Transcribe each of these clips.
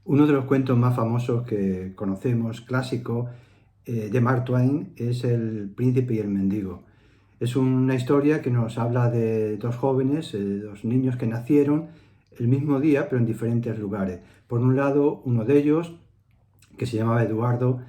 Uno de los cuentos más famosos que conocemos, clásico, de Mark Twain, es El príncipe y el mendigo. Es una historia que nos habla de dos jóvenes, dos niños que nacieron el mismo día, pero en diferentes lugares. Por un lado, uno de ellos, que se llamaba Eduardo,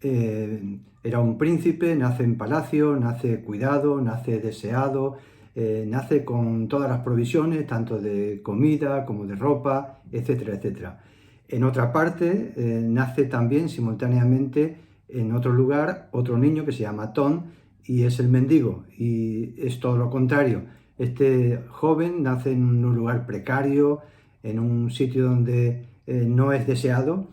era un príncipe, nace en palacio, nace cuidado, nace deseado, nace con todas las provisiones, tanto de comida como de ropa, etcétera, etcétera. En otra parte, nace también simultáneamente en otro lugar otro niño que se llama Tom y es el mendigo, y es todo lo contrario. Este joven nace en un lugar precario, en un sitio donde no es deseado,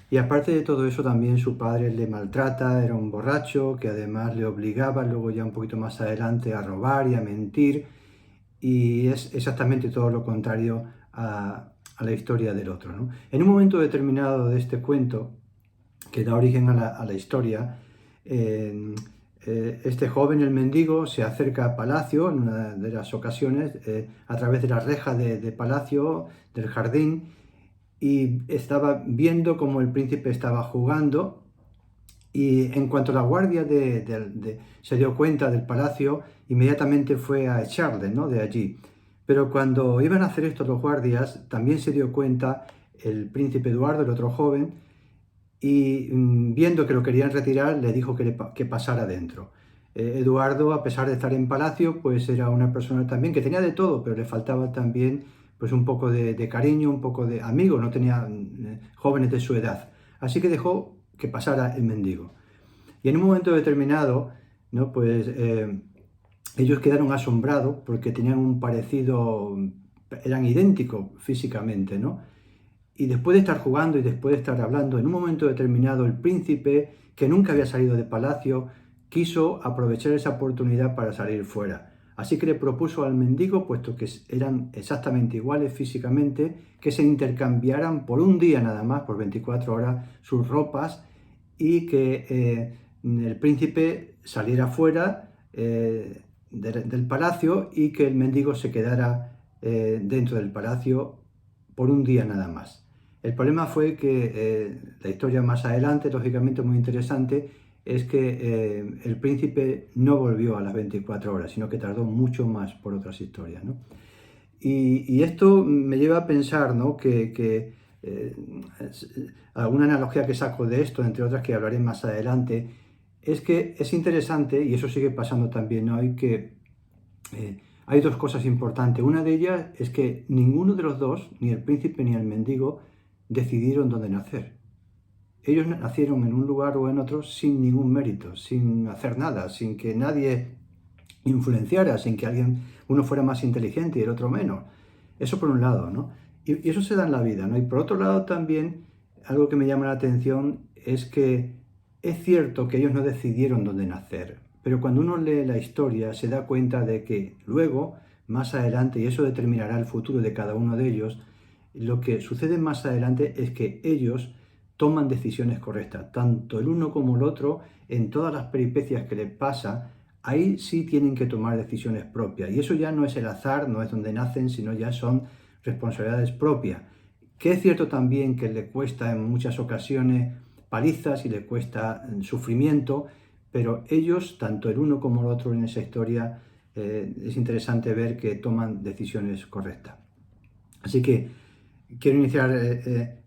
y aparte de todo eso también su padre le maltrata, era un borracho que además le obligaba luego ya un poquito más adelante a robar y a mentir, y es exactamente todo lo contrario a la historia del otro, ¿no? En un momento determinado de este cuento, que da origen a la historia, eh, este joven, el mendigo, se acerca a Palacio en una de las ocasiones, a través de la reja de Palacio, del jardín, y estaba viendo cómo el príncipe estaba jugando, y en cuanto la guardia se dio cuenta del palacio, inmediatamente fue a echarle, ¿no?, de allí. Pero cuando iban a hacer esto los guardias, también se dio cuenta el príncipe Eduardo, el otro joven, y viendo que lo querían retirar, le dijo que pasara dentro. Eduardo, a pesar de estar en palacio, pues era una persona también que tenía de todo, pero le faltaba también pues un poco de cariño, un poco de amigo, no tenía jóvenes de su edad. Así que dejó que pasara el mendigo. Y en un momento determinado, ¿no?, pues ellos quedaron asombrados porque tenían un parecido, eran idénticos físicamente, ¿no? Y después de estar jugando y después de estar hablando, en un momento determinado el príncipe, que nunca había salido de palacio, quiso aprovechar esa oportunidad para salir fuera. Así que le propuso al mendigo, puesto que eran exactamente iguales físicamente, que se intercambiaran por un día nada más, por 24 horas, sus ropas, y que el príncipe saliera fuera del palacio y que el mendigo se quedara dentro del palacio por un día nada más. El problema fue que la historia más adelante, lógicamente muy interesante, es que el príncipe no volvió a las 24 horas, sino que tardó mucho más por otras historias, ¿no? Y esto me lleva a pensar, ¿no?, que alguna analogía que saco de esto, entre otras que hablaré más adelante, es que es interesante, y eso sigue pasando también hoy, que hay dos cosas importantes. Una de ellas es que ninguno de los dos, ni el príncipe ni el mendigo, decidieron dónde nacer. Ellos nacieron en un lugar o en otro sin ningún mérito, sin hacer nada, sin que nadie influenciara, sin que uno fuera más inteligente y el otro menos. Eso por un lado, ¿no? Y eso se da en la vida, ¿no? Y por otro lado también, algo que me llama la atención es que es cierto que ellos no decidieron dónde nacer, pero cuando uno lee la historia se da cuenta de que luego, más adelante, y eso determinará el futuro de cada uno de ellos, lo que sucede más adelante es que ellos toman decisiones correctas, tanto el uno como el otro, en todas las peripecias que les pasa, ahí sí tienen que tomar decisiones propias. Y eso ya no es el azar, no es donde nacen, sino ya son responsabilidades propias. Que es cierto también que le cuesta en muchas ocasiones palizas y le cuesta sufrimiento, pero ellos, tanto el uno como el otro en esa historia, es interesante ver que toman decisiones correctas. Así que quiero iniciar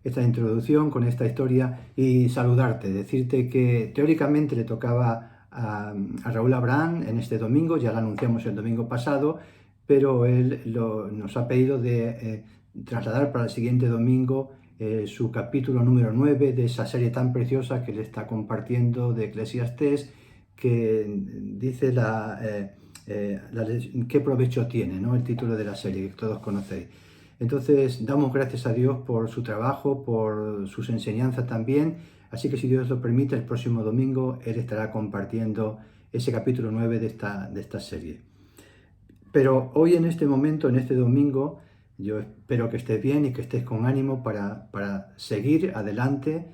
esta introducción con esta historia y saludarte, decirte que teóricamente le tocaba a Raúl Abraham en este domingo, ya lo anunciamos el domingo pasado, pero él nos ha pedido de trasladar para el siguiente domingo su capítulo número 9 de esa serie tan preciosa que le está compartiendo de Eclesiastés, que dice qué provecho tiene, ¿no?, el título de la serie que todos conocéis. Entonces, damos gracias a Dios por su trabajo, por sus enseñanzas también. Así que si Dios lo permite, el próximo domingo Él estará compartiendo ese capítulo 9 de esta serie. Pero hoy en este momento, en este domingo, yo espero que estés bien y que estés con ánimo para seguir adelante.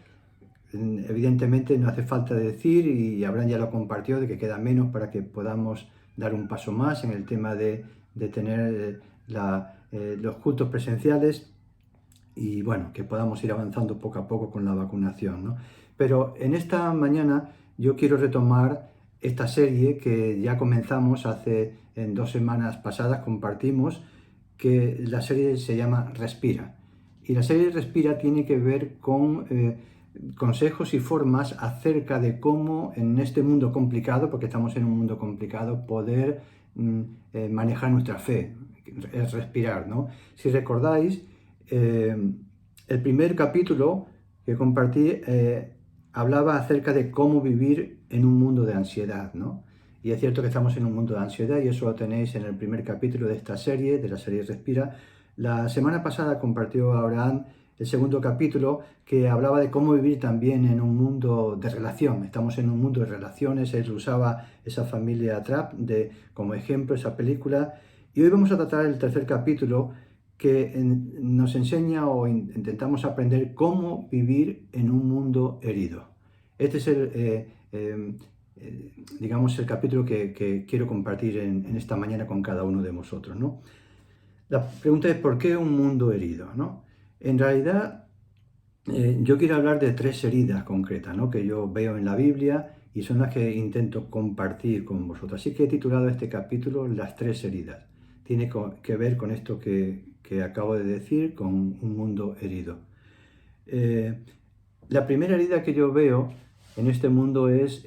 Evidentemente no hace falta decir, y Abraham ya lo compartió, de que queda menos para que podamos dar un paso más en el tema de tener los cultos presenciales. y bueno, que podamos ir avanzando poco a poco con la vacunación, ¿no? Pero en esta mañana yo quiero retomar esta serie que ya comenzamos en 2 semanas pasadas, compartimos, que la serie se llama Respira. Y la serie Respira tiene que ver con consejos y formas acerca de cómo en este mundo complicado, porque estamos en un mundo complicado, poder manejar nuestra fe, es respirar, ¿no? Si recordáis, el primer capítulo que compartí hablaba acerca de cómo vivir en un mundo de ansiedad, ¿no? Y es cierto que estamos en un mundo de ansiedad y eso lo tenéis en el primer capítulo de esta serie, de la serie Respira. La semana pasada compartió Abraham el segundo capítulo que hablaba de cómo vivir también en un mundo de relación. Estamos en un mundo de relaciones, él usaba esa familia Trapp como ejemplo, esa película. Y hoy vamos a tratar el tercer capítulo que nos enseña o intentamos aprender cómo vivir en un mundo herido. Este es digamos, el capítulo que quiero compartir en esta mañana con cada uno de vosotros, ¿no? La pregunta es ¿por qué un mundo herido, ¿no? En realidad, yo quiero hablar de 3 heridas concretas, ¿no? Que yo veo en la Biblia y son las que intento compartir con vosotros. Así que he titulado este capítulo Las 3 heridas. Tiene que ver con esto que acabo de decir, con un mundo herido. La primera herida que yo veo en este mundo es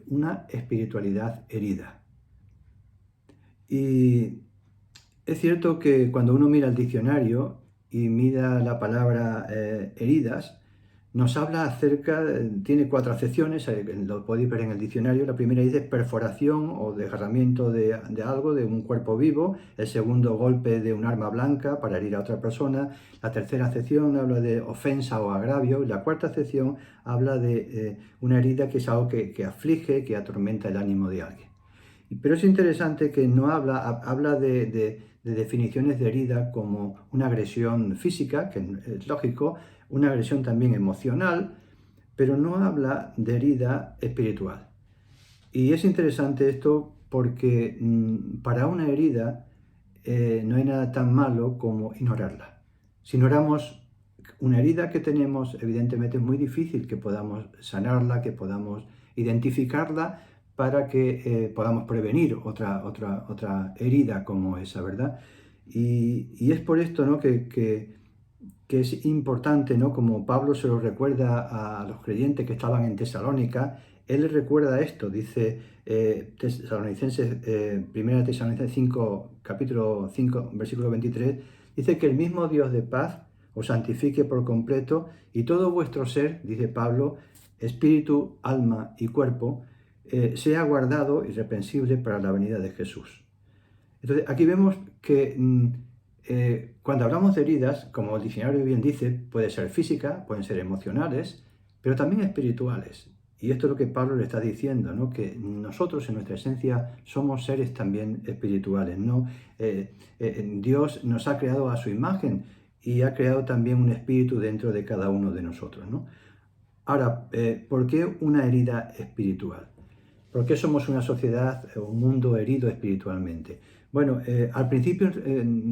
una espiritualidad herida. Y es cierto que cuando uno mira el diccionario y mira la palabra heridas, nos habla acerca, tiene 4 acepciones, lo podéis ver en el diccionario. La primera dice perforación o desgarramiento de algo, de un cuerpo vivo. El segundo, golpe de un arma blanca para herir a otra persona. La tercera acepción habla de ofensa o agravio. Y la cuarta acepción habla de una herida que es algo que aflige, que atormenta el ánimo de alguien. Pero es interesante que no habla de definiciones de herida como una agresión física, que es lógico, una agresión también emocional, pero no habla de herida espiritual. Y es interesante esto porque para una herida no hay nada tan malo como ignorarla. Si ignoramos una herida que tenemos, evidentemente es muy difícil que podamos sanarla, que podamos identificarla para que podamos prevenir otra herida como esa, ¿verdad? Y es por esto, ¿no? que es importante, ¿no? Como Pablo se lo recuerda a los creyentes que estaban en Tesalónica, él les recuerda esto, dice Tesalonicenses, 1 Tesalonicenses 5, capítulo 5, versículo 23, dice que el mismo Dios de paz os santifique por completo y todo vuestro ser, dice Pablo, espíritu, alma y cuerpo, sea guardado irreprensible para la venida de Jesús. Entonces, aquí vemos que cuando hablamos de heridas, como el diccionario bien dice, puede ser física, pueden ser emocionales, pero también espirituales. Y esto es lo que Pablo le está diciendo, ¿no? Que nosotros en nuestra esencia somos seres también espirituales, ¿no? Dios nos ha creado a su imagen y ha creado también un espíritu dentro de cada uno de nosotros, ¿no? Ahora, ¿por qué una herida espiritual? ¿Por qué somos una sociedad, un mundo herido espiritualmente? Bueno, al principio,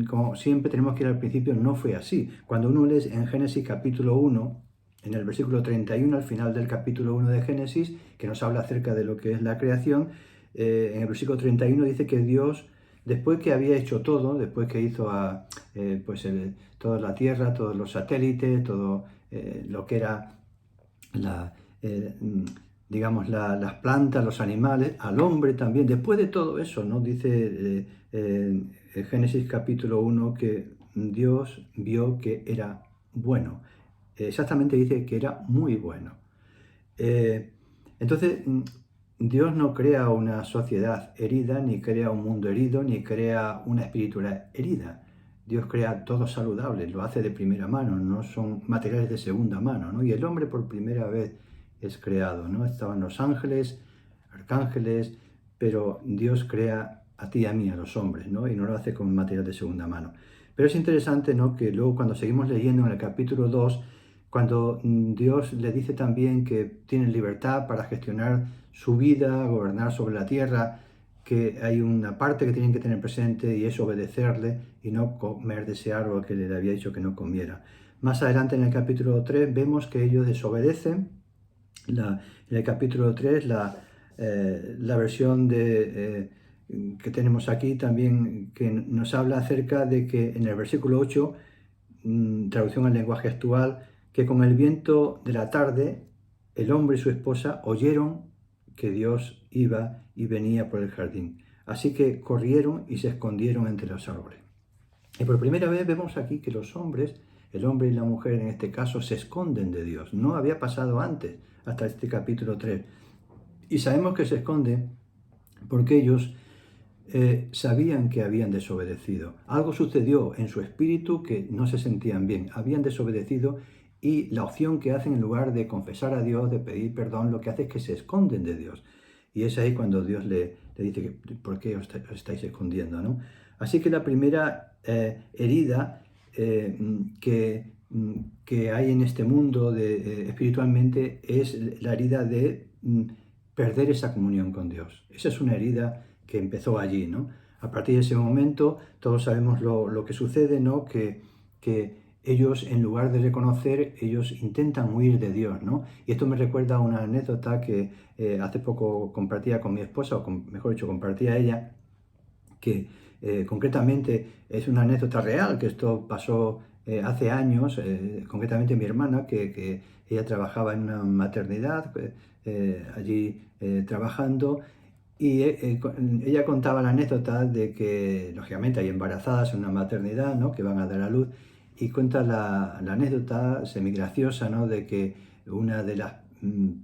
como siempre tenemos que ir al principio, no fue así. Cuando uno lee en Génesis capítulo 1, en el versículo 31, al final del capítulo 1 de Génesis, que nos habla acerca de lo que es la creación, en el versículo 31 dice que Dios, después que había hecho todo, después que hizo toda la tierra, todos los satélites, todo lo que era digamos, las plantas, los animales, al hombre también. Después de todo eso, ¿no? Dice Génesis capítulo 1 que Dios vio que era bueno. Exactamente dice que era muy bueno. Entonces, Dios no crea una sociedad herida, ni crea un mundo herido, ni crea una espiritualidad herida. Dios crea todo saludable, lo hace de primera mano, no son materiales de segunda mano, ¿no? Y el hombre por primera vez es creado, ¿no? Estaban los ángeles, arcángeles, pero Dios crea a ti y a mí, a los hombres, ¿no? Y no lo hace con material de segunda mano. Pero es interesante, ¿no? Que luego cuando seguimos leyendo en el capítulo 2, cuando Dios le dice también que tienen libertad para gestionar su vida, gobernar sobre la tierra, que hay una parte que tienen que tener presente y es obedecerle y no comer de ese árbol que le había dicho que no comiera. Más adelante en el capítulo 3 vemos que ellos desobedecen. En el capítulo 3 la versión que tenemos aquí también que nos habla acerca de que en el versículo 8, traducción al lenguaje actual, que con el viento de la tarde el hombre y su esposa oyeron que Dios iba y venía por el jardín. Así que corrieron y se escondieron entre los árboles. Y por primera vez vemos aquí que los hombres, el hombre y la mujer en este caso, se esconden de Dios. No había pasado antes, hasta este capítulo 3. Y sabemos que se esconden porque ellos sabían que habían desobedecido. Algo sucedió en su espíritu que no se sentían bien. Habían desobedecido y la opción que hacen en lugar de confesar a Dios, de pedir perdón, lo que hace es que se esconden de Dios. Y es ahí cuando Dios le dice que ¿por qué os estáis escondiendo?, ¿no? Así que la primera herida que hay en este mundo espiritualmente es la herida de perder esa comunión con Dios. Esa es una herida que empezó allí, ¿no? A partir de ese momento todos sabemos lo que sucede, ¿no? Que ellos, en lugar de reconocer, ellos intentan huir de Dios, ¿no? Y esto me recuerda a una anécdota que hace poco compartía con mi esposa, mejor dicho, compartía ella, que concretamente es una anécdota real, que esto pasó hace años, concretamente mi hermana, que ella trabajaba en una maternidad, allí trabajando, y ella contaba la anécdota de que, lógicamente, hay embarazadas en una maternidad, ¿no?, que van a dar a luz, y cuenta la anécdota semigraciosa, ¿no?, de que una de las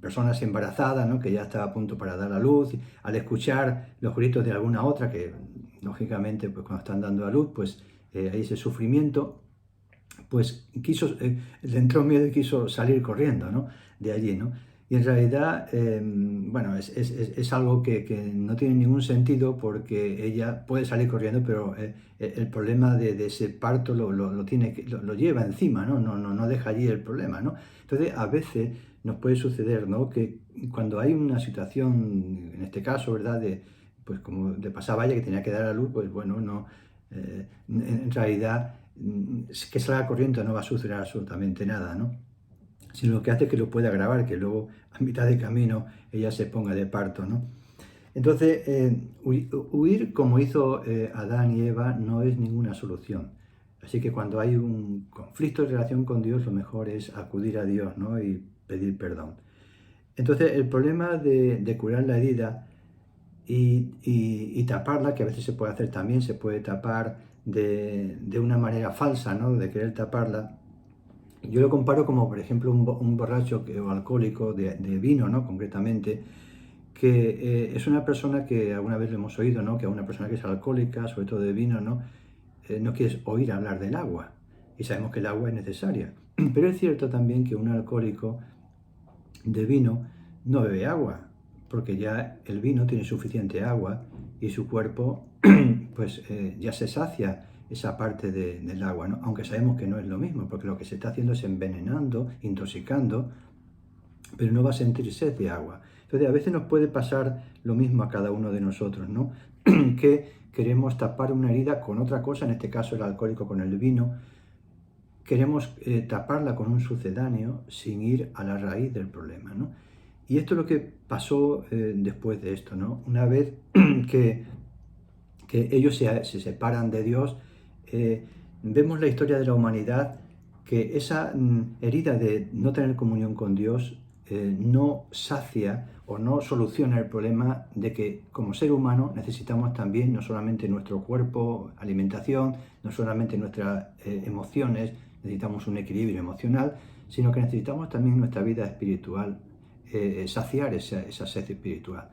personas embarazadas, ¿no?, que ya estaba a punto para dar a luz, al escuchar los gritos de alguna otra, que lógicamente pues cuando están dando a luz, pues hay ese sufrimiento, pues le entró miedo y quiso salir corriendo, ¿no?, de allí, ¿no? Y en realidad, bueno, es algo que no tiene ningún sentido porque ella puede salir corriendo, pero el problema de ese parto lo lleva encima, ¿no? No deja allí el problema, ¿no? Entonces, a veces nos puede suceder, ¿no?, que cuando hay una situación, en este caso, ¿verdad?, pues como le pasaba a ella que tenía que dar a luz, pues bueno, no, en realidad, que salga corriendo no va a suceder absolutamente nada, ¿no? Sino lo que hace es que lo puede agravar, que luego a mitad de camino ella se ponga de parto, ¿no? Entonces, huir como hizo Adán y Eva no es ninguna solución. Así que cuando hay un conflicto de relación con Dios, lo mejor es acudir a Dios, ¿no?, y pedir perdón. Entonces, el problema de curar la herida y taparla, que a veces se puede hacer también, se puede tapar de una manera falsa, ¿no?, de querer taparla. Yo lo comparo como, por ejemplo, un borracho o alcohólico de vino, ¿no?, concretamente, que es una persona que alguna vez lo hemos oído, ¿no?, que a una persona que es alcohólica, sobre todo de vino, ¿no?, no quieres oír hablar del agua. Y sabemos que el agua es necesaria. Pero es cierto también que un alcohólico de vino no bebe agua, porque ya el vino tiene suficiente agua y su cuerpo pues ya se sacia esa parte del agua, ¿no? Aunque sabemos que no es lo mismo, porque lo que se está haciendo es envenenando, intoxicando, pero no va a sentir sed de agua. Entonces a veces nos puede pasar lo mismo a cada uno de nosotros, ¿no? Que queremos tapar una herida con otra cosa, en este caso el alcohólico con el vino, queremos taparla con un sucedáneo sin ir a la raíz del problema, ¿no? Y esto es lo que pasó después de esto, ¿no? Una vez que ellos se separan de Dios, vemos la historia de la humanidad, que esa herida de no tener comunión con Dios no sacia o no soluciona el problema de que como ser humano necesitamos también no solamente nuestro cuerpo, alimentación, no solamente nuestras emociones, necesitamos un equilibrio emocional, sino que necesitamos también nuestra vida espiritual, saciar esa sed espiritual.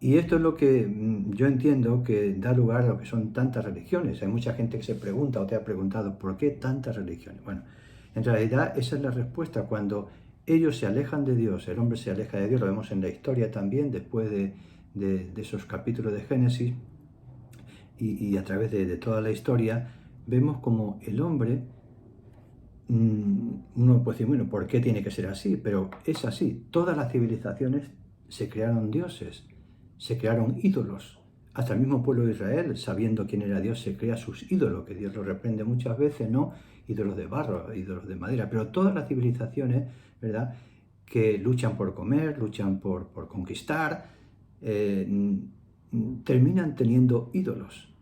Y esto es lo que yo entiendo que da lugar a lo que son tantas religiones. Hay mucha gente que se pregunta o te ha preguntado ¿por qué tantas religiones? Bueno, en realidad esa es la respuesta. Cuando ellos se alejan de Dios, el hombre se aleja de Dios, lo vemos en la historia también, después de esos capítulos de Génesis y a través de toda la historia, vemos como el hombre, uno puede decir, bueno, ¿por qué tiene que ser así? Pero es así. Todas las civilizaciones se crearon dioses, se crearon ídolos hasta el mismo pueblo de Israel, sabiendo quién era Dios, se crea sus ídolos, que Dios los reprende muchas veces, ¿no? Ídolos de barro, ídolos de madera, pero todas las civilizaciones, ¿verdad?, que luchan por comer, luchan por conquistar, terminan teniendo ídolos.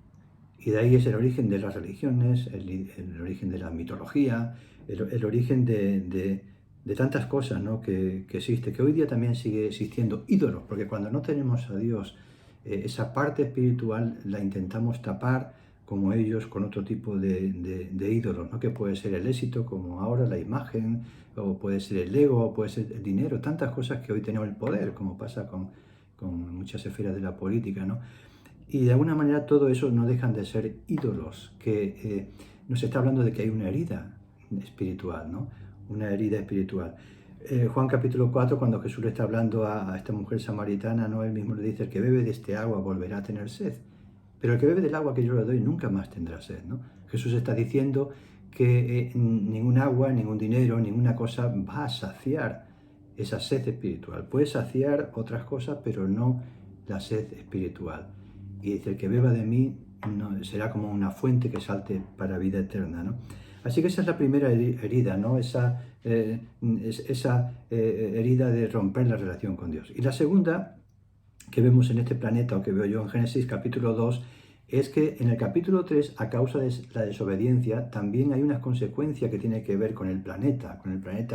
Y de ahí es el origen de las religiones, el origen de la mitología, el origen de tantas cosas, ¿no?, que existe, que hoy día también sigue existiendo ídolos, porque cuando no tenemos a Dios, esa parte espiritual la intentamos tapar como ellos con otro tipo de ídolos, ¿no?, que puede ser el éxito, como ahora la imagen, o puede ser el ego, o puede ser el dinero, tantas cosas que hoy tenemos el poder, como pasa con muchas esferas de la política, ¿no? Y de alguna manera todo eso no dejan de ser ídolos, que nos está hablando de que hay una herida espiritual, ¿no? Una herida espiritual. Juan capítulo 4, cuando Jesús le está hablando a esta mujer samaritana, ¿no?, él mismo le dice: el que bebe de este agua volverá a tener sed, pero el que bebe del agua que yo le doy nunca más tendrá sed, ¿no? Jesús está diciendo que ningún agua, ningún dinero, ninguna cosa va a saciar esa sed espiritual. Puede saciar otras cosas, pero no la sed espiritual. Y dice: el que beba de mí no, será como una fuente que salte para vida eterna, ¿no? Así que esa es la primera herida, ¿no? Esa herida de romper la relación con Dios. Y la segunda que vemos en este planeta, o que veo yo en Génesis capítulo 2, es que en el capítulo 3, a causa de la desobediencia, también hay unas consecuencias que tienen que ver con el planeta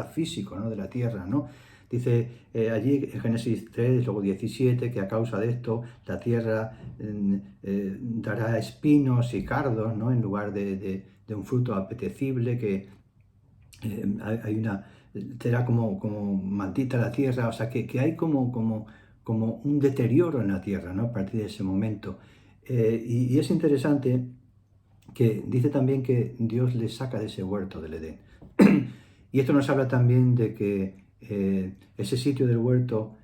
físico, ¿no?, de la Tierra, ¿no? Dice allí en Génesis 3, luego 17, que a causa de esto la Tierra dará espinos y cardos, ¿no?, en lugar de un fruto apetecible, que hay una, será como maldita la Tierra, o sea, que hay como un deterioro en la Tierra, ¿no?, a partir de ese momento. Y es interesante que dice también que Dios les saca de ese huerto del Edén. Y esto nos habla también de que ese sitio del huerto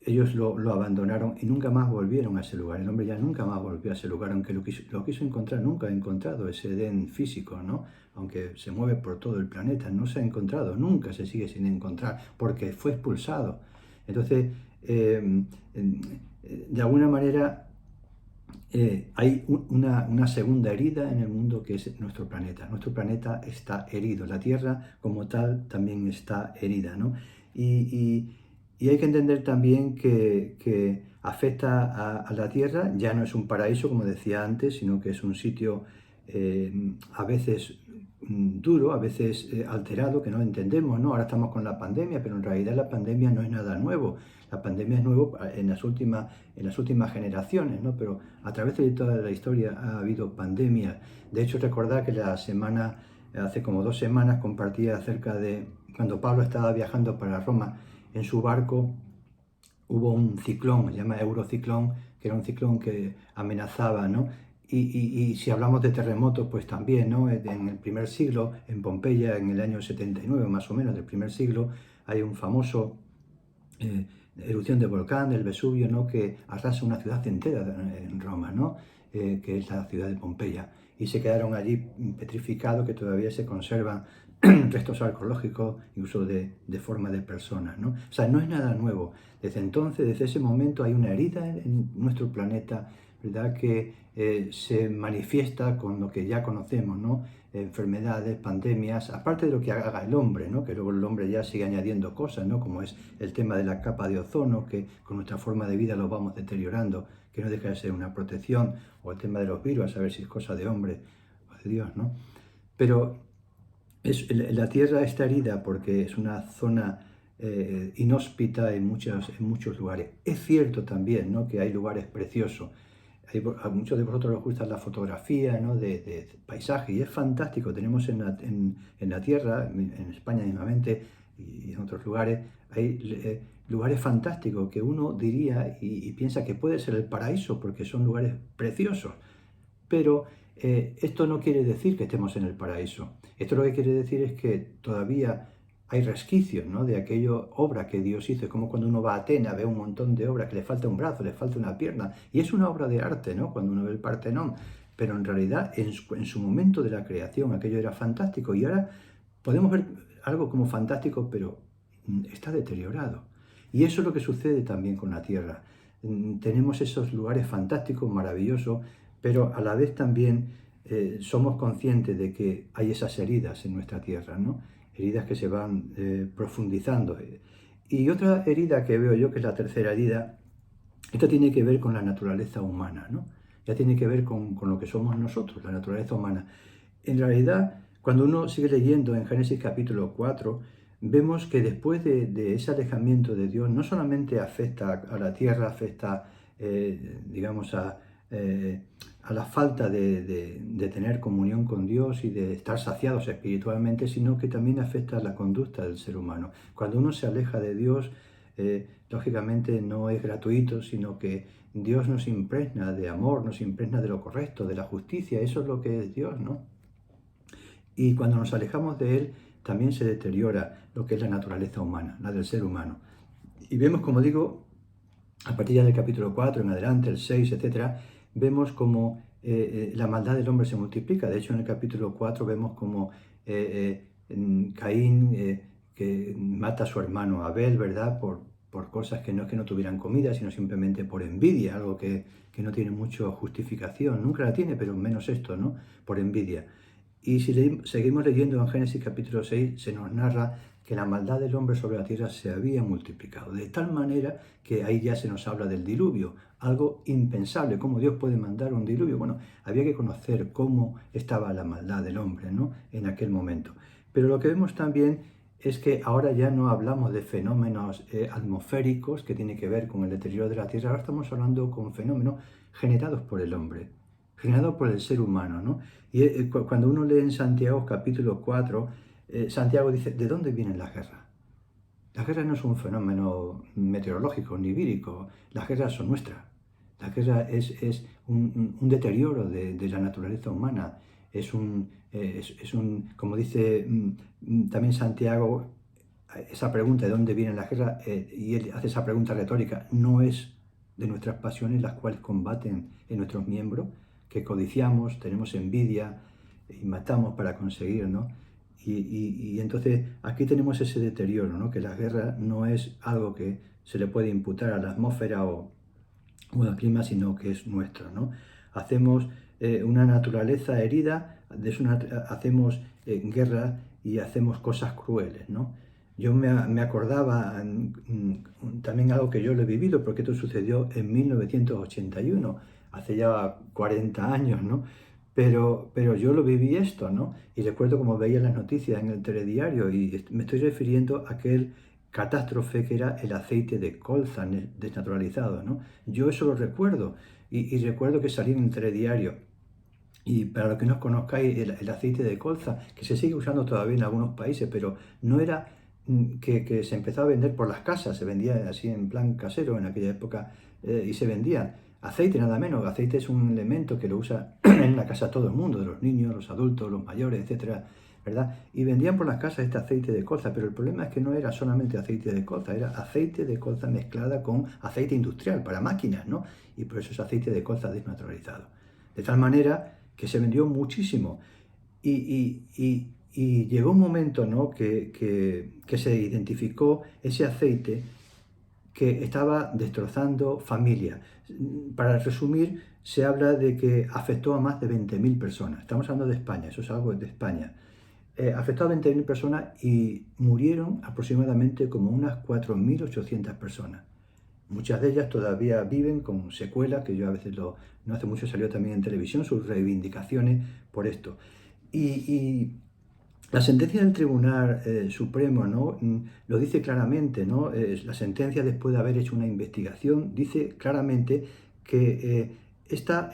ellos lo abandonaron y nunca más volvieron a ese lugar. El hombre ya nunca más volvió a ese lugar, aunque lo quiso encontrar, nunca ha encontrado ese Edén físico, ¿no? Aunque se mueve por todo el planeta, no se ha encontrado, nunca se sigue sin encontrar, porque fue expulsado. Entonces, de alguna manera, hay una segunda herida en el mundo, que es nuestro planeta. Nuestro planeta está herido, la Tierra como tal también está herida, ¿no? Y hay que entender también que afecta a la Tierra. Ya no es un paraíso, como decía antes, sino que es un sitio a veces duro, a veces alterado, que no entendemos, ¿no? Ahora estamos con la pandemia, pero en realidad la pandemia no es nada nuevo. La pandemia es nuevo en las últimas generaciones, ¿no? Pero a través de toda la historia ha habido pandemias. De hecho, recordad que hace como 2 semanas, compartía acerca de cuando Pablo estaba viajando para Roma en su barco. Hubo un ciclón, se llama Eurociclón, que era un ciclón que amenazaba, ¿no? Y si hablamos de terremotos, pues también, ¿no? En el primer siglo, en Pompeya, en el año 79 más o menos del primer siglo, hay un famoso erupción de volcán, del Vesubio, ¿no?, que arrasa una ciudad entera en Roma, ¿no? Que es la ciudad de Pompeya. Y se quedaron allí petrificados, que todavía se conservan restos arqueológicos, incluso de forma de personas, ¿no? O sea, no es nada nuevo. Desde entonces, desde ese momento, hay una herida en nuestro planeta, ¿verdad?, que se manifiesta con lo que ya conocemos, ¿no? Enfermedades, pandemias, aparte de lo que haga el hombre, ¿no?, que luego el hombre ya sigue añadiendo cosas, ¿no?, como es el tema de la capa de ozono, que con nuestra forma de vida lo vamos deteriorando, que no deja de ser una protección, o el tema de los virus, a saber si es cosa de hombre o de Dios, ¿no? Pero la Tierra está herida porque es una zona inhóspita en muchos lugares. Es cierto también, ¿no?, que hay lugares preciosos. A muchos de vosotros os gusta la fotografía, ¿no?, de paisaje, y es fantástico. Tenemos en la Tierra, en España mismamente, y en otros lugares, hay lugares fantásticos que uno diría y piensa que puede ser el paraíso, porque son lugares preciosos. Pero esto no quiere decir que estemos en el paraíso. Esto lo que quiere decir es que todavía hay resquicios, ¿no?, de aquella obra que Dios hizo. Es como cuando uno va a Atenas, ve un montón de obras, que le falta un brazo, le falta una pierna, y es una obra de arte, ¿no?, cuando uno ve el Partenón. Pero en realidad, en su momento de la creación, aquello era fantástico, y ahora podemos ver algo como fantástico, pero está deteriorado. Y eso es lo que sucede también con la Tierra. tenemos esos lugares fantásticos, maravillosos, pero a la vez también somos conscientes de que hay esas heridas en nuestra tierra, ¿no? Heridas que se van profundizando. Y otra herida que veo yo, que es la tercera herida, esta tiene que ver con la naturaleza humana, ¿no? Ya tiene que ver con lo que somos nosotros, la naturaleza humana. En realidad, cuando uno sigue leyendo en Génesis capítulo 4, vemos que después de ese alejamiento de Dios, no solamente afecta a la tierra, afecta, digamos, a la falta de tener comunión con Dios y de estar saciados espiritualmente, sino que también afecta a la conducta del ser humano. Cuando uno se aleja de Dios, lógicamente no es gratuito, sino que Dios nos impregna de amor, nos impregna de lo correcto, de la justicia. Eso es lo que es Dios, ¿no? Y cuando nos alejamos de Él, también se deteriora lo que es la naturaleza humana, la del ser humano. Y vemos, como digo, a partir ya del capítulo 4 en adelante, el 6, etcétera, vemos como la maldad del hombre se multiplica. De hecho, en el capítulo 4 vemos como Caín que mata a su hermano Abel, ¿verdad? Por cosas que no es que no tuvieran comida, sino simplemente por envidia, algo que no tiene mucha justificación. Nunca la tiene, pero menos esto, ¿no? Por envidia. Y si seguimos leyendo en Génesis capítulo 6, se nos narra que la maldad del hombre sobre la tierra se había multiplicado, de tal manera que ahí ya se nos habla del diluvio, algo impensable. ¿Cómo Dios puede mandar un diluvio? Bueno, había que conocer cómo estaba la maldad del hombre, ¿no? En aquel momento. Pero lo que vemos también es que ahora ya no hablamos de fenómenos atmosféricos que tienen que ver con el deterioro de la tierra, ahora estamos hablando con fenómenos generados por el hombre, generados por el ser humano, ¿no? Y cuando uno lee en Santiago capítulo 4, Santiago dice, ¿de dónde vienen las guerras? Las guerras no es un fenómeno meteorológico ni vírico, las guerras son nuestras. La guerra es un deterioro de la naturaleza humana, es un como dice también Santiago, esa pregunta de dónde vienen las guerras, y él hace esa pregunta retórica, no es de nuestras pasiones las cuales combaten en nuestros miembros, que codiciamos, tenemos envidia y matamos para conseguir, ¿no? Y entonces aquí tenemos ese deterioro, ¿no? Que la guerra no es algo que se le puede imputar a la atmósfera o al clima, sino que es nuestro, ¿no? Hacemos una naturaleza herida, hacemos guerra y hacemos cosas crueles, ¿no? Yo me acordaba también algo que yo lo he vivido, porque esto sucedió en 1981, hace ya 40 años, ¿no? Pero yo lo viví esto, ¿no? Y recuerdo como veía las noticias en el telediario y me estoy refiriendo a aquel catástrofe que era el aceite de colza desnaturalizado, ¿no? Yo eso lo recuerdo y recuerdo que salí en el telediario. Y para los que no conozcáis, el aceite de colza, que se sigue usando todavía en algunos países, pero no era que se empezó a vender por las casas, se vendía así en plan casero en aquella época y se vendía. Aceite nada menos, aceite es un elemento que lo usa en la casa todo el mundo, de los niños, los adultos, los mayores, etcétera, ¿verdad? Y vendían por las casas este aceite de colza, pero el problema es que no era solamente aceite de colza, era aceite de colza mezclada con aceite industrial para máquinas, ¿no? Y por eso es aceite de colza desnaturalizado. De tal manera que se vendió muchísimo. Y llegó un momento, ¿no? que se identificó ese aceite que estaba destrozando familias. Para resumir, se habla de que afectó a más de 20.000 personas. Estamos hablando de España, eso es algo de España. Afectó a 20.000 personas y murieron aproximadamente como unas 4.800 personas. Muchas de ellas todavía viven con secuelas, que yo a veces no hace mucho salió también en televisión, sus reivindicaciones por esto. Y la sentencia del Tribunal Supremo, ¿no? Lo dice claramente, ¿no? La sentencia, después de haber hecho una investigación, dice claramente que esta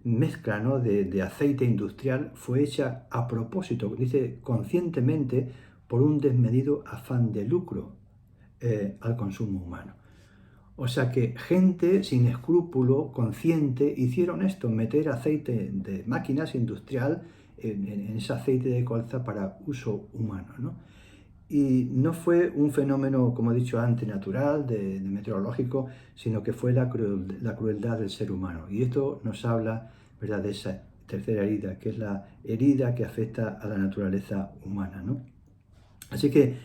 mezcla, ¿no? de aceite industrial fue hecha a propósito, dice conscientemente, por un desmedido afán de lucro al consumo humano. O sea que gente sin escrúpulo, consciente, hicieron esto, meter aceite de máquinas industrial en ese aceite de colza para uso humano, ¿no? Y no fue un fenómeno, como he dicho antes, natural, de meteorológico, sino que fue la crueldad del ser humano. Y esto nos habla, ¿verdad?, de esa tercera herida, que es la herida que afecta a la naturaleza humana, ¿no? Así que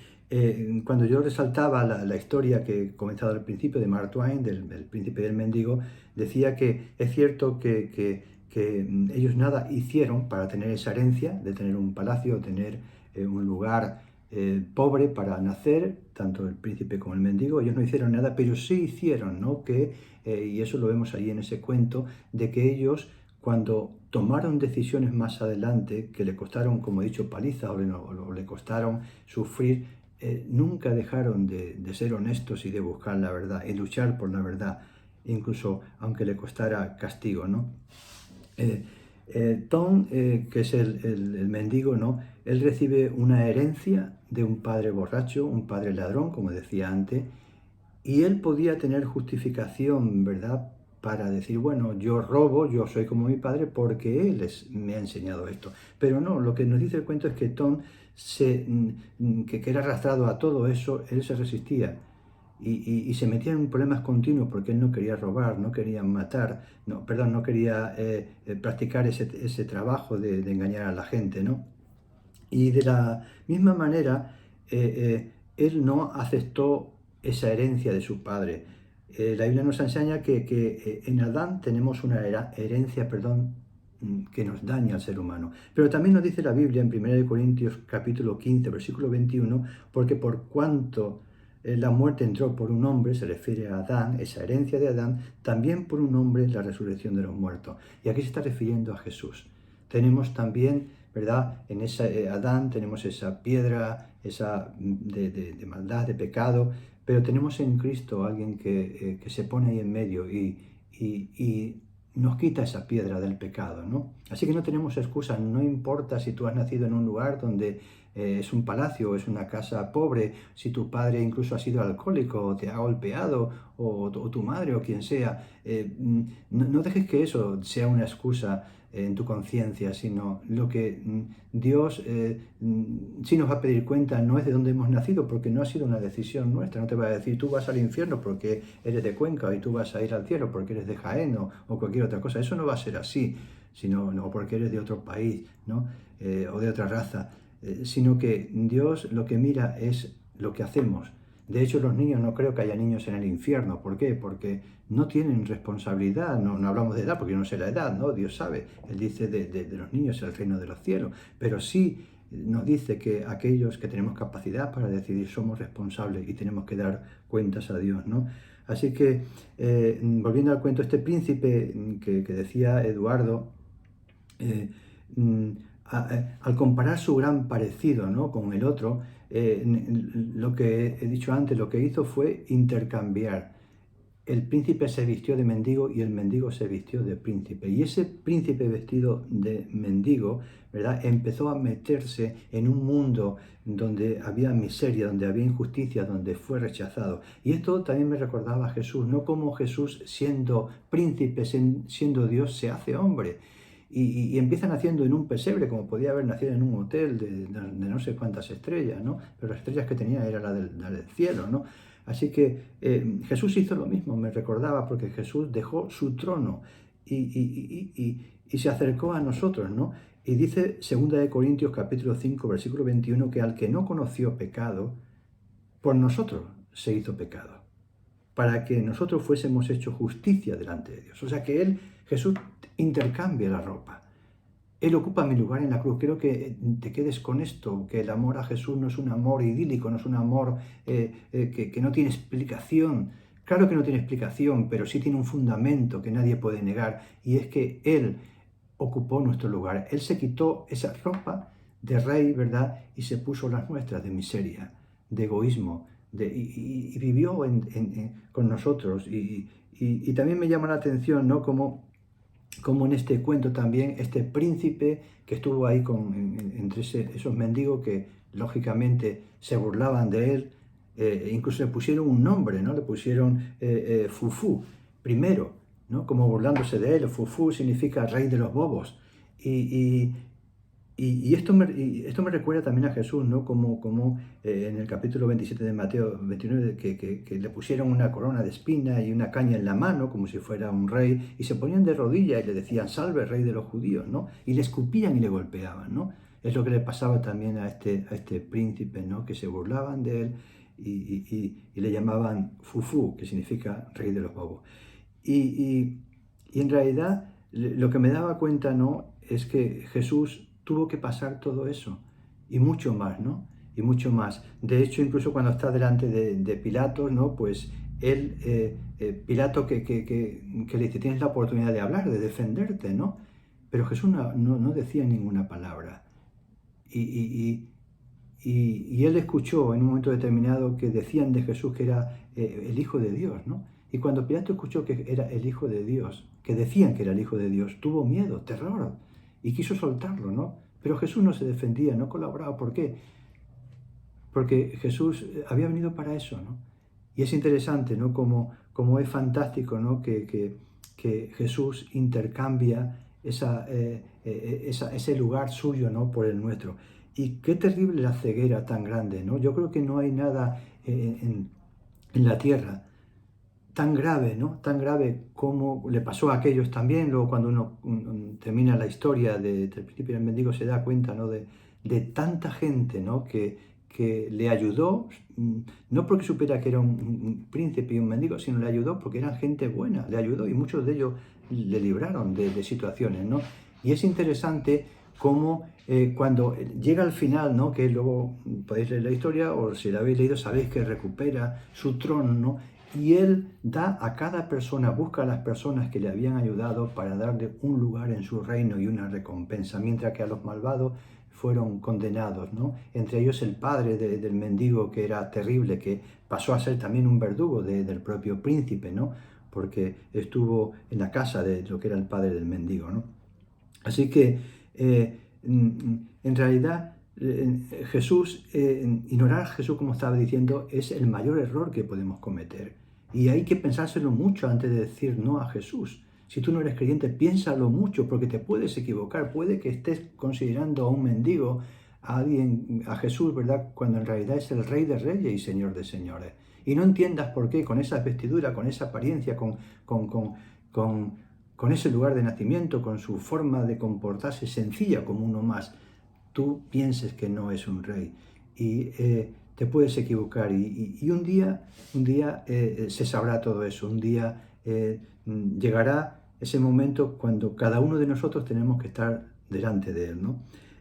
Cuando yo resaltaba la historia que he comentado al principio de Mark Twain, del príncipe y del mendigo, decía que es cierto que ellos nada hicieron para tener esa herencia, de tener un palacio, tener un lugar pobre para nacer, tanto el príncipe como el mendigo. Ellos no hicieron nada, pero sí hicieron, ¿no? Y eso lo vemos ahí en ese cuento, de que ellos, cuando tomaron decisiones más adelante, que le costaron, como he dicho, paliza o le costaron sufrir, nunca dejaron de ser honestos y de buscar la verdad y luchar por la verdad, incluso aunque le costara castigo, ¿no? Tom, que es el mendigo, ¿no? Él recibe una herencia de un padre borracho, un padre ladrón, como decía antes, y él podía tener justificación, ¿verdad? Para decir, bueno, yo robo, yo soy como mi padre porque me ha enseñado esto. Pero no, lo que nos dice el cuento es que Tom, que era arrastrado a todo eso, él se resistía y se metía en problemas continuos porque él no quería robar, no quería matar, no, perdón, no quería practicar ese trabajo de engañar a la gente, ¿no? Y de la misma manera, él no aceptó esa herencia de su padre. La Biblia nos enseña que en Adán tenemos una herencia, perdón, que nos daña al ser humano. Pero también nos dice la Biblia en 1 Corintios capítulo 15, versículo 21, porque por cuanto la muerte entró por un hombre, se refiere a Adán, esa herencia de Adán, también por un hombre la resurrección de los muertos. Y aquí se está refiriendo a Jesús. Tenemos también, ¿verdad? En ese Adán tenemos esa piedra, esa de maldad, de pecado, pero tenemos en Cristo alguien que se pone ahí en medio y nos quita esa piedra del pecado, ¿no? Así que no tenemos excusa, no importa si tú has nacido en un lugar donde es un palacio, es una casa pobre, si tu padre incluso ha sido alcohólico, o te ha golpeado, o tu madre, o quien sea, no dejes que eso sea una excusa en tu conciencia, sino lo que Dios sí nos va a pedir cuenta no es de dónde hemos nacido, porque no ha sido una decisión nuestra. No te va a decir tú vas al infierno porque eres de Cuenca y tú vas a ir al cielo porque eres de Jaén o cualquier otra cosa. Eso no va a ser así, sino no porque eres de otro país, ¿no? O de otra raza, sino que Dios lo que mira es lo que hacemos. De hecho, los niños, no creo que haya niños en el infierno. ¿Por qué? Porque no tienen responsabilidad. No hablamos de edad, porque yo no sé la edad, ¿no? Dios sabe. Él dice de los niños el reino de los cielos. Pero sí nos dice que aquellos que tenemos capacidad para decidir somos responsables y tenemos que dar cuentas a Dios, ¿no? Así que, volviendo al cuento, este príncipe que decía Eduardo, eh, mm, al comparar su gran parecido, ¿no?, con el otro, lo que he dicho antes, lo que hizo fue intercambiar. El príncipe se vistió de mendigo y el mendigo se vistió de príncipe. Y ese príncipe vestido de mendigo, ¿verdad?, empezó a meterse en un mundo donde había miseria, donde había injusticia, donde fue rechazado. Y esto también me recordaba a Jesús, no como Jesús, siendo príncipe, siendo Dios, se hace hombre. Y empieza naciendo en un pesebre, como podía haber nacido en un hotel de no sé cuántas estrellas, ¿no? Pero las estrellas que tenía era la del cielo, ¿no? Así que Jesús hizo lo mismo, me recordaba, porque Jesús dejó su trono y se acercó a nosotros, ¿no? Y dice 2 Corintios capítulo 5, versículo 21, que al que no conoció pecado, por nosotros se hizo pecado, para que nosotros fuésemos hechos justicia delante de Dios. O sea que Jesús intercambia la ropa. Él ocupa mi lugar en la cruz. Quiero que te quedes con esto, que el amor a Jesús no es un amor idílico, no es un amor que no tiene explicación. Claro que no tiene explicación, pero sí tiene un fundamento que nadie puede negar, y es que Él ocupó nuestro lugar. Él se quitó esa ropa de rey, ¿verdad?, y se puso las nuestras de miseria, de egoísmo, y vivió con nosotros. Y también me llama la atención, ¿no?, como en este cuento también este príncipe que estuvo ahí entre esos mendigos que lógicamente se burlaban de él, incluso le pusieron un nombre, ¿no? Le pusieron Fufú primero, ¿no?, como burlándose de él. Fufú significa rey de los bobos. Y, esto me recuerda también a Jesús, ¿no? Como en el capítulo 27 de Mateo 29, que le pusieron una corona de espina y una caña en la mano, como si fuera un rey, y se ponían de rodillas y le decían, salve, rey de los judíos, ¿no? Y le escupían y le golpeaban, ¿no? Es lo que le pasaba también a este príncipe, ¿no? Que se burlaban de él y le llamaban Fufú, que significa rey de los bobos. Y en realidad lo que me daba cuenta, ¿no? Es que Jesús tuvo que pasar todo eso y mucho más, ¿no? Y mucho más. De hecho, incluso cuando está delante de Pilatos, ¿no? Pues él, Pilato que le dice, tienes la oportunidad de hablar, de defenderte, ¿no? Pero Jesús no decía ninguna palabra. Y, y, y él escuchó en un momento determinado que decían de Jesús que era el Hijo de Dios, ¿no? Y cuando Pilato escuchó que era el Hijo de Dios, que decían que era el Hijo de Dios, tuvo miedo, terror, y quiso soltarlo, ¿no? Pero Jesús no se defendía, no colaboraba. ¿Por qué? Porque Jesús había venido para eso, ¿no? Y es interesante, ¿no? Como es fantástico, ¿no? Que Jesús intercambia ese lugar suyo, ¿no? Por el nuestro. Y qué terrible la ceguera tan grande, ¿no? Yo creo que no hay nada en la tierra tan grave, ¿no? Tan grave como le pasó a aquellos también. Luego cuando uno termina la historia del príncipe y el mendigo se da cuenta, ¿no? De tanta gente, ¿no? Que le ayudó, no porque supiera que era un príncipe y un mendigo, sino le ayudó porque eran gente buena, le ayudó y muchos de ellos le libraron de situaciones, ¿no? Y es interesante cómo cuando llega al final, ¿no? Que luego podéis leer la historia o si la habéis leído sabéis que recupera su trono, ¿no? Y él da a cada persona, busca a las personas que le habían ayudado para darle un lugar en su reino y una recompensa, mientras que a los malvados fueron condenados, ¿no? Entre ellos el padre del mendigo, que era terrible, que pasó a ser también un verdugo del propio príncipe, ¿no? Porque estuvo en la casa de lo que era el padre del mendigo, ¿no? Así que en realidad Jesús, ignorar a Jesús, como estaba diciendo, es el mayor error que podemos cometer. Y hay que pensárselo mucho antes de decir no a Jesús. Si tú no eres creyente, piénsalo mucho porque te puedes equivocar. Puede que estés considerando a un mendigo, a alguien, a Jesús, ¿verdad? Cuando en realidad es el Rey de Reyes y Señor de Señores. Y no entiendas por qué con esa vestidura, con esa apariencia, con, con ese lugar de nacimiento, con su forma de comportarse sencilla como uno más, tú pienses que no es un rey y te puedes equivocar y un día se sabrá todo eso, un día llegará ese momento cuando cada uno de nosotros tenemos que estar delante de él, ¿no?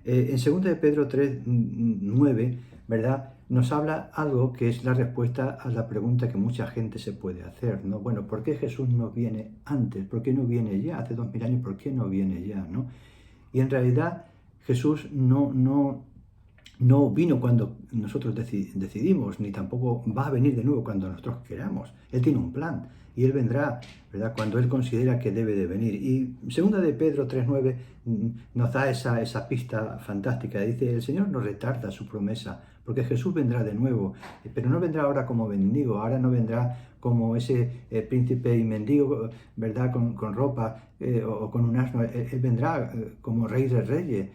En 2 de Pedro 3:9, ¿verdad? Nos habla algo que es la respuesta a la pregunta que mucha gente se puede hacer, ¿no? Bueno, ¿por qué Jesús no viene antes? ¿Por qué no viene ya? Hace 2000 años, ¿por qué no viene ya, no? Y en realidad Jesús no vino cuando nosotros decidimos, ni tampoco va a venir de nuevo cuando nosotros queramos. Él tiene un plan y Él vendrá, ¿verdad?, cuando Él considera que debe de venir. Y 2 de Pedro 3:9 nos da esa pista fantástica. Dice, el Señor no retarda su promesa, porque Jesús vendrá de nuevo, pero no vendrá ahora como mendigo, ahora no vendrá como ese príncipe y mendigo, ¿verdad?, con ropa o con un asno. Él vendrá como Rey de Reyes.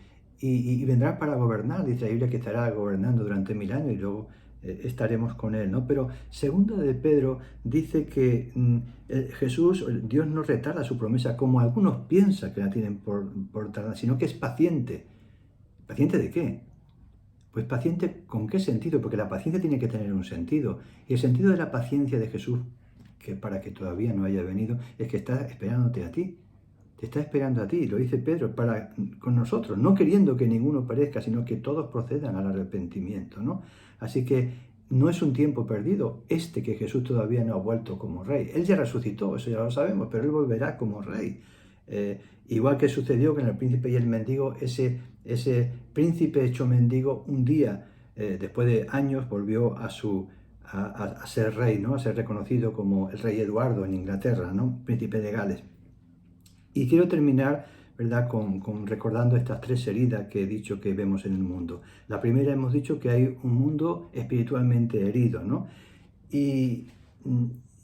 Y vendrá para gobernar, dice la Biblia que estará gobernando durante 1000 años y luego estaremos con él, ¿no? Pero 2 de Pedro dice que Jesús, Dios no retarda su promesa como algunos piensan que la tienen por tardar, sino que es paciente. ¿Paciente de qué? Pues paciente, ¿con qué sentido? Porque la paciencia tiene que tener un sentido. Y el sentido de la paciencia de Jesús, que para que todavía no haya venido, es que está esperándote a ti. Te está esperando a ti, lo dice Pedro, con nosotros, no queriendo que ninguno perezca, sino que todos procedan al arrepentimiento, ¿no? Así que no es un tiempo perdido que Jesús todavía no ha vuelto como rey. Él ya resucitó, eso ya lo sabemos, pero Él volverá como rey. Igual que sucedió con el príncipe y el mendigo, ese príncipe hecho mendigo un día, después de años, volvió a ser rey, ¿no? A ser reconocido como el rey Eduardo en Inglaterra, ¿no? Príncipe de Gales. Y quiero terminar, ¿verdad?, con recordando estas 3 heridas que he dicho que vemos en el mundo. La primera, hemos dicho que hay un mundo espiritualmente herido, ¿no? Y,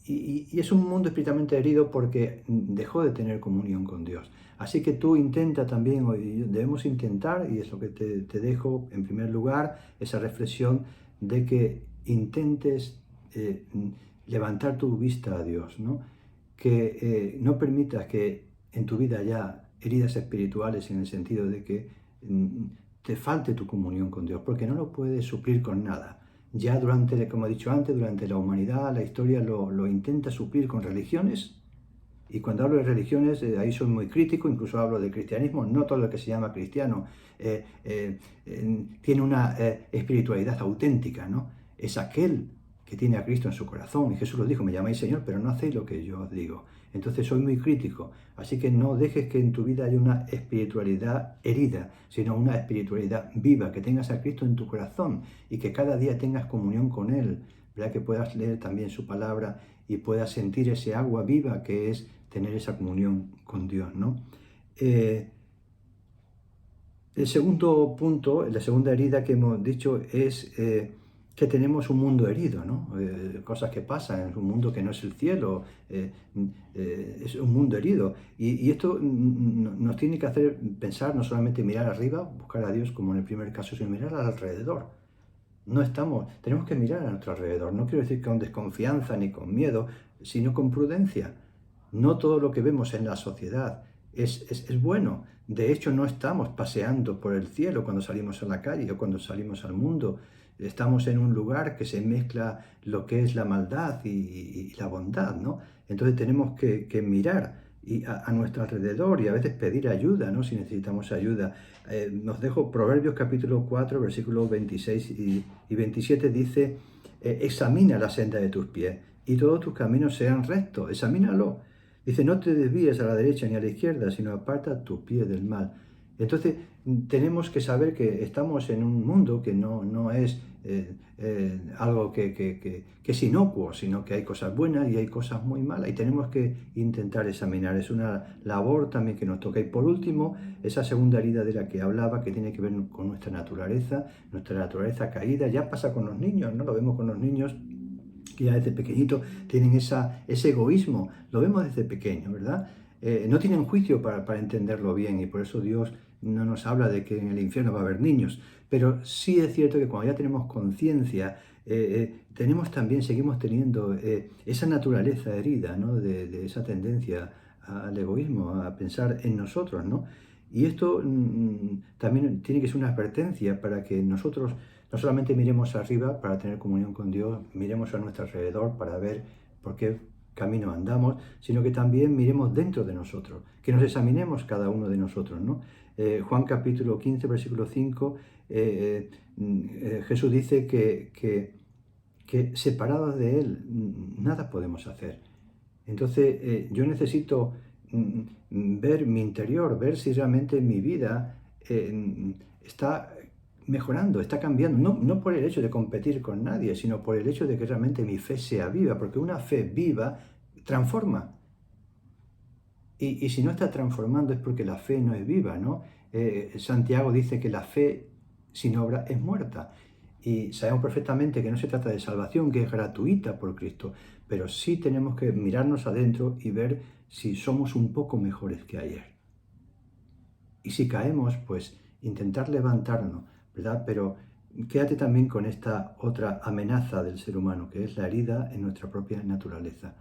y es un mundo espiritualmente herido porque dejó de tener comunión con Dios. Así que tú intenta también, debemos intentar, y es lo que te dejo en primer lugar, esa reflexión de que intentes levantar tu vista a Dios, ¿no? Que no permitas que en tu vida haya heridas espirituales en el sentido de que te falte tu comunión con Dios, porque no lo puedes suplir con nada. Ya durante, como he dicho antes, durante la humanidad, la historia lo intenta suplir con religiones. Y cuando hablo de religiones, ahí soy muy crítico, incluso hablo de cristianismo. No todo lo que se llama cristiano tiene una espiritualidad auténtica, ¿no? Es aquel que tiene a Cristo en su corazón. Y Jesús lo dijo, me llamáis Señor, pero no hacéis lo que yo os digo. Entonces soy muy crítico. Así que no dejes que en tu vida haya una espiritualidad herida, sino una espiritualidad viva, que tengas a Cristo en tu corazón y que cada día tengas comunión con Él, ¿verdad? Que puedas leer también su palabra y puedas sentir ese agua viva que es tener esa comunión con Dios, ¿no? El segundo punto, la segunda herida que hemos dicho es que tenemos un mundo herido, ¿no? Cosas que pasan, es un mundo que no es el cielo, es un mundo herido. Y esto nos tiene que hacer pensar, no solamente mirar arriba, buscar a Dios como en el primer caso, sino mirar alrededor. Tenemos que mirar a nuestro alrededor. No quiero decir con desconfianza ni con miedo, sino con prudencia. No todo lo que vemos en la sociedad es bueno. De hecho, no estamos paseando por el cielo cuando salimos a la calle o cuando salimos al mundo. Estamos en un lugar que se mezcla lo que es la maldad y la bondad, ¿no? Entonces tenemos que mirar a nuestro alrededor y a veces pedir ayuda, ¿no? Si necesitamos ayuda. Nos dejo Proverbios capítulo 4, versículos 26 y 27, dice, examina la senda de tus pies y todos tus caminos sean rectos, examínalo. Dice, no te desvíes a la derecha ni a la izquierda, sino aparta tus pies del mal. Entonces, tenemos que saber que estamos en un mundo que no es algo que es inocuo, sino que hay cosas buenas y hay cosas muy malas y tenemos que intentar examinar. Es una labor también que nos toca. Y por último, esa segunda herida de la que hablaba, que tiene que ver con nuestra naturaleza caída, ya pasa con los niños, ¿no? Lo vemos con los niños que ya desde pequeñito tienen ese egoísmo, lo vemos desde pequeño, ¿verdad? No tienen juicio para entenderlo bien y por eso Dios no nos habla de que en el infierno va a haber niños, pero sí es cierto que cuando ya tenemos conciencia, seguimos teniendo esa naturaleza herida, ¿no? De esa tendencia al egoísmo, a pensar en nosotros, ¿no? Y esto también tiene que ser una advertencia para que nosotros no solamente miremos arriba para tener comunión con Dios, miremos a nuestro alrededor para ver por qué camino andamos, sino que también miremos dentro de nosotros, que nos examinemos cada uno de nosotros, ¿no? Juan capítulo 15, versículo 5, Jesús dice que separados de Él nada podemos hacer. Entonces yo necesito ver mi interior, ver si realmente mi vida está mejorando, está cambiando, no por el hecho de competir con nadie, sino por el hecho de que realmente mi fe sea viva, porque una fe viva transforma. Y si no está transformando es porque la fe no es viva, ¿no? Santiago dice que la fe sin obra es muerta. Y sabemos perfectamente que no se trata de salvación, que es gratuita por Cristo, pero sí tenemos que mirarnos adentro y ver si somos un poco mejores que ayer. Y si caemos, pues intentar levantarnos, ¿verdad? Pero quédate también con esta otra amenaza del ser humano, que es la herida en nuestra propia naturaleza.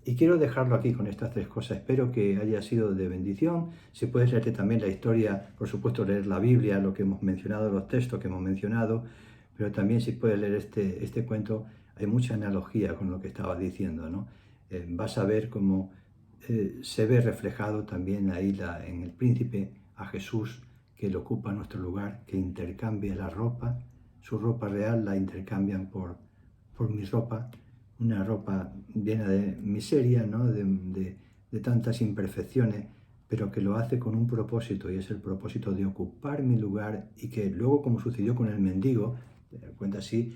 Y quiero dejarlo aquí con estas tres cosas. Espero que haya sido de bendición. Si puedes leerte también la historia, por supuesto leer la Biblia, lo que hemos mencionado, los textos que hemos mencionado, pero también si puedes leer este cuento, hay mucha analogía con lo que estaba diciendo, ¿no? Vas a ver cómo se ve reflejado también ahí en el príncipe a Jesús, que le ocupa nuestro lugar, que intercambia la ropa, su ropa real la intercambian por mi ropa, una ropa llena de miseria, ¿no? de tantas imperfecciones, pero que lo hace con un propósito, y es el propósito de ocupar mi lugar, y que luego, como sucedió con el mendigo, cuenta así,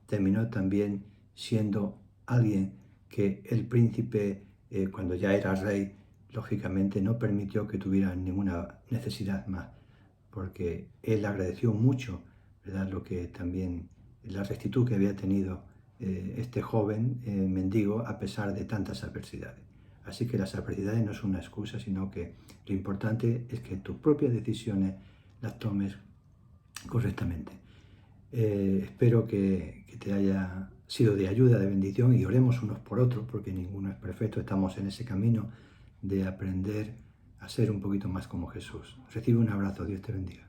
terminó también siendo alguien que el príncipe, cuando ya era rey, lógicamente no permitió que tuviera ninguna necesidad más, porque él agradeció mucho, ¿verdad? Lo que también, la rectitud que había tenido este joven mendigo a pesar de tantas adversidades. Así que las adversidades no son una excusa, sino que lo importante es que tus propias decisiones las tomes correctamente. Espero que te haya sido de ayuda, de bendición, y oremos unos por otros, porque ninguno es perfecto. Estamos en ese camino de aprender a ser un poquito más como Jesús. Recibe un abrazo. Dios te bendiga.